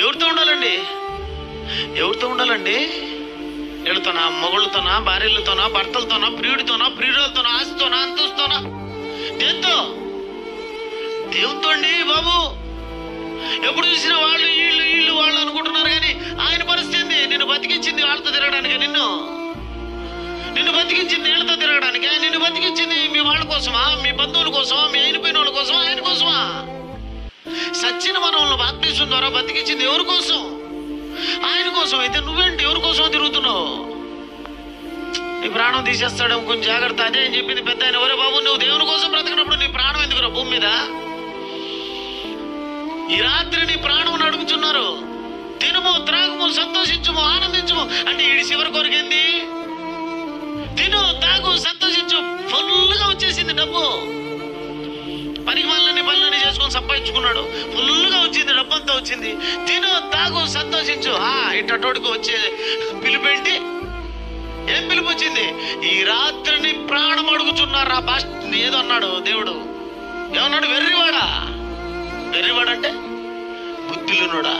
ఎవరితో ఉండాలండి? ఎవరితో ఉండాలండి? వీళ్ళతోనా, మొగుళ్ళతోనా, భార్యలతోనా, భర్తలతోనా, ప్రియుడితోనా, ప్రియురాలతోనా, ఆస్తితోనా, అంతస్తోనా? దేంతో? దేవునితో అండి బాబు. ఎప్పుడు చూసినా వాళ్ళు వీళ్ళు వీళ్ళు వాళ్ళు అనుకుంటున్నారు, కానీ ఆయన పరిస్థితి ఏంది? నిన్ను బతికించింది వాళ్ళతో తిరగడానికి, నిన్ను బతికించింది వీళ్ళతో తిరగడానికి, నిన్ను బతికించింది మీ వాళ్ళ కోసమా, మీ బంధువుల కోసమా, మీ అయిపోయిన వాళ్ళ కోసమా, ఆయన కోసమా? సచ్చిన మనల్ని బాప్తిసం ద్వారా బతికించింది ఎవరి కోసం? ఆయన కోసం. అయితే నువ్వేంటి ఎవరి కోసం తిరుగుతున్నావు? నీ ప్రాణం తీసేస్తాడు, కొంచెం జాగ్రత్త. అదే అని చెప్పింది పెద్ద ఆయన. ఒరే బాబు, నువ్వు దేవుని కోసం బ్రతికినప్పుడు నీ ప్రాణం ఎందుకురా భూమి మీద? ఈ రాత్రి నీ ప్రాణం అడుగుతున్నారు. తినుము, త్రాగుము, సంతోషించుము, ఆనందించుము అంటే ఈడి చివరి కోరికేంది? తిను, తాగు, సంతోషించు. ఫుల్గా వచ్చేసింది డబ్బు. పనికి పనులన్నీ చేసుకొని సంపాదించుకున్నాడు. ఫుల్గా వచ్చింది, డబ్బు అంతా వచ్చింది. తిను, తాగు, సంతోషించు. ఇట్టోడికి వచ్చే పిలుపేంటి? ఏం పిలుపు వచ్చింది? ఈ రాత్రిని ప్రాణం అడుగుతున్నారు. ఆ భాష ఏదో అన్నాడు దేవుడు. ఏమన్నాడు? వెర్రివాడా? వెర్రివాడంటే బుద్ధిలోనుడా.